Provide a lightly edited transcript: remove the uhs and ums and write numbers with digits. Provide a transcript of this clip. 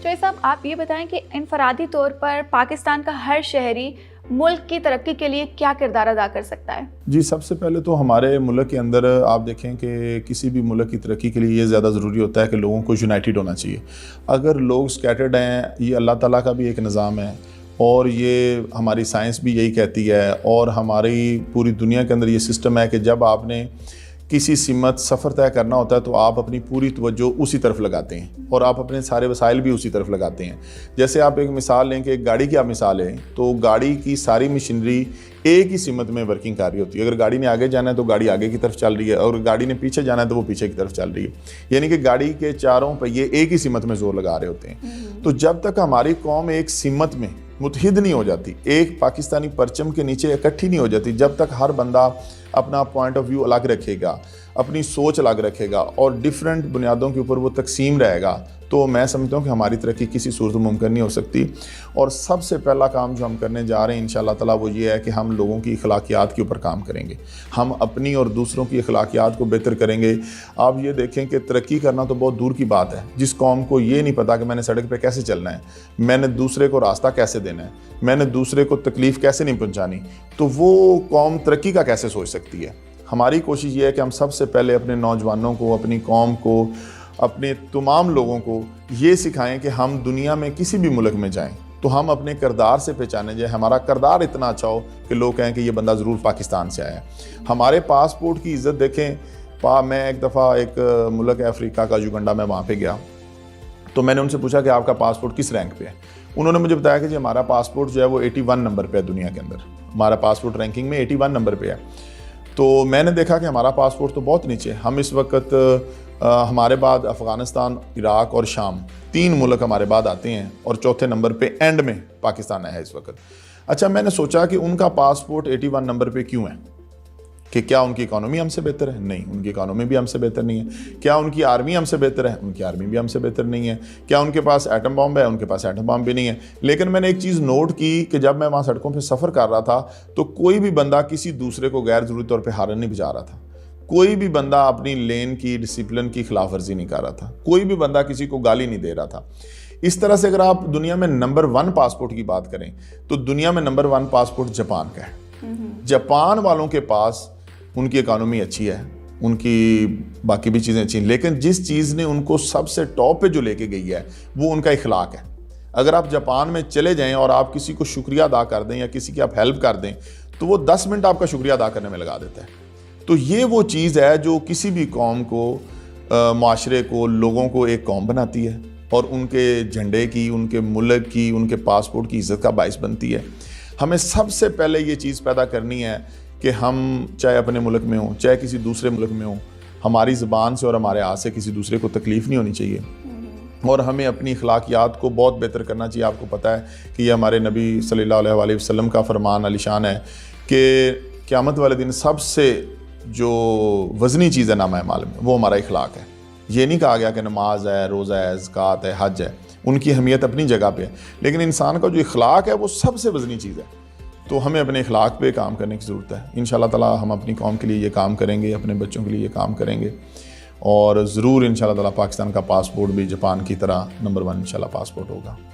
चौधरी साहब, आप ये बताएं कि इनफरादी तौर पर पाकिस्तान का हर शहरी मुल्क की तरक्की के लिए क्या किरदार अदा कर सकता है? जी, सबसे पहले तो हमारे मुल्क के अंदर आप देखें कि किसी भी मुल्क की तरक्की के लिए ये ज़्यादा ज़रूरी होता है कि लोगों को यूनाइटेड होना चाहिए। अगर लोग स्कैटर्ड हैं, ये अल्लाह ताला का भी एक निज़ाम है और ये हमारी साइंस भी यही कहती है और हमारी पूरी दुनिया के अंदर ये सिस्टम है कि जब आपने किसी सिमत सफ़र तय करना होता है तो आप अपनी पूरी तवज्जो उसी तरफ लगाते हैं और आप अपने सारे वसाइल भी उसी तरफ लगाते हैं। जैसे आप एक मिसाल लें कि एक गाड़ी की आप मिसाल लें तो गाड़ी की सारी मशीनरी एक ही सिमत में वर्किंग कर रही होती है। अगर गाड़ी ने आगे जाना है तो गाड़ी आगे की तरफ चल रही है और गाड़ी ने पीछे जाना है तो वो पीछे की तरफ चल रही है, यानी कि गाड़ी के चारों पहिए एक ही सिमत में जोर लगा रहे होते हैं। तो जब तक हमारी कौम एक सिमत में मुत्तहिद नहीं हो जाती, एक पाकिस्तानी परचम के नीचे इकट्ठी नहीं हो जाती, जब तक हर बंदा अपना पॉइंट ऑफ व्यू अलग रखेगा, अपनी सोच अलग रखेगा और डिफरेंट बुनियादों के ऊपर वो तकसीम रहेगा, तो मैं समझता हूँ कि हमारी तरक्की किसी सूरत में मुमकिन नहीं हो सकती। और सबसे पहला काम जो हम करने जा रहे हैं इंशाअल्लाह ताला वो ये है कि हम लोगों की अखलाकियात के ऊपर काम करेंगे। हम अपनी और दूसरों की अखलाकियात को बेहतर करेंगे। आप ये देखें कि तरक्की करना तो बहुत दूर की बात है। जिस कौम को ये नहीं पता कि मैंने सड़क पर कैसे चलना है, मैंने दूसरे को रास्ता कैसे देना है, मैंने दूसरे को तकलीफ़ कैसे नहीं पहुँचानी, तो वो कौम तरक्की का कैसे सोच सकती है। हमारी कोशिश ये है कि हम सबसे पहले अपने नौजवानों को, अपनी कौम को, अपने तमाम लोगों को ये सिखाएं कि हम दुनिया में किसी भी मुल्क में जाएं तो हम अपने किरदार से पहचाने जाए, हमारा किरदार इतना अच्छा हो कि लोग कहें कि ये बंदा ज़रूर पाकिस्तान से आया है। हमारे पासपोर्ट की इज़्ज़त देखें। मैं एक दफ़ा एक मुल्क अफ्रीका का युगांडा में वहाँ पे गया तो मैंने उनसे पूछा कि आपका पासपोर्ट किस रैंक पे है। उन्होंने मुझे बताया कि जी हमारा पासपोर्ट जो है वो 81 नंबर पे है दुनिया के अंदर, हमारा पासपोर्ट रैंकिंग में 81 नंबर पे है। तो मैंने देखा कि हमारा पासपोर्ट तो बहुत नीचे है। हम इस वक्त हमारे बाद अफ़गानिस्तान, इराक और शाम, 3 मुल्क हमारे बाद आते हैं और चौथे नंबर पे एंड में पाकिस्तान है इस वक्त। अच्छा, मैंने सोचा कि उनका पासपोर्ट 81 नंबर पे क्यों है, कि क्या उनकी इकॉनमी हमसे बेहतर है? नहीं, उनकी इकॉनमी भी हमसे बेहतर नहीं है। क्या उनकी आर्मी हमसे बेहतर है? उनकी आर्मी भी हमसे बेहतर नहीं है। क्या उनके पास एटम बॉम्ब है? उनके पास एटम बॉम्ब भी नहीं है। लेकिन मैंने एक चीज़ नोट की कि जब मैं वहाँ सड़कों पर सफ़र कर रहा था तो कोई भी बंदा किसी दूसरे को गैर ज़रूरी तौर पर हारन नहीं बजा रहा था। कोई भी बंदा अपनी लेन की, डिसिप्लिन की खिलाफ वर्जी नहीं कर रहा था। कोई भी बंदा किसी को गाली नहीं दे रहा था। इस तरह से अगर आप दुनिया में नंबर 1 पासपोर्ट की बात करें तो दुनिया में नंबर 1 पासपोर्ट जापान का है। जापान वालों के पास उनकी इकॉनमी अच्छी है, उनकी बाकी भी चीज़ें अच्छी हैं, लेकिन जिस चीज़ ने उनको सबसे टॉप पे जो लेके गई है वो उनका इखलाक है। अगर आप जापान में चले जाएं और आप किसी को शुक्रिया अदा कर दें या किसी की आप हेल्प कर दें तो वो 10 मिनट आपका शुक्रिया अदा करने में लगा देता है। तो ये वो चीज़ है जो किसी भी कौम को, माशरे को, लोगों को एक कौम बनाती है और उनके झंडे की, उनके मुल्क की, उनके पासपोर्ट की इज़्ज़त का बाइस बनती है। हमें सबसे पहले ये चीज़ पैदा करनी है कि हम चाहे अपने मुल्क में हों, चाहे किसी दूसरे मुल्क में हों, हमारी ज़बान से और हमारे हाथ से किसी दूसरे को तकलीफ़ नहीं होनी चाहिए और हमें अपनी अखलाकियात को बहुत बेहतर करना चाहिए। आपको पता है कि ये हमारे नबी सल्लल्लाहु अलैहि वसल्लम का फरमान अलीशान है कि क़यामत वाले दिन सबसे जो वज़नी चीज़ है नामा अमाल में वो हमारा इखलाक है। ये नहीं कहा गया कि नमाज है, रोज़ा है, ज़कात है, हज है, उनकी अहमियत अपनी जगह पे है, लेकिन इंसान का जो इखलाक है वो सबसे वज़नी चीज़ है। तो हमें अपने इखलाक पे काम करने की ज़रूरत है। इंशाअल्लाह ताला हम अपनी कौम के लिए ये काम करेंगे, अपने बच्चों के लिए ये काम करेंगे और ज़रूर इंशाअल्लाह ताला पाकिस्तान का पासपोर्ट भी जापान की तरह नंबर 1 इंशाअल्लाह पासपोर्ट होगा।